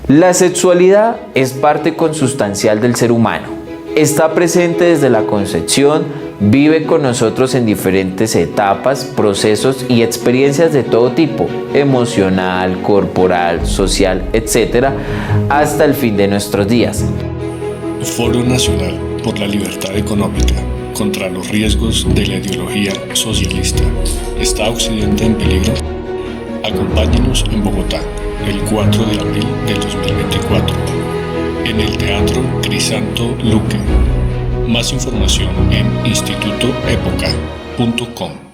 La sexualidad es parte consustancial del ser humano. Está presente desde la concepción, vive con nosotros en diferentes etapas, procesos y experiencias de todo tipo, emocional, corporal, social, etc., hasta el fin de nuestros días. Foro Nacional por la Libertad Económica contra los riesgos de la ideología socialista. ¿Está Occidente en peligro? Acompáñenos en Bogotá, el 4 de abril del 2024, en el Teatro Crisanto Luque. Más información en institutoepoca.com.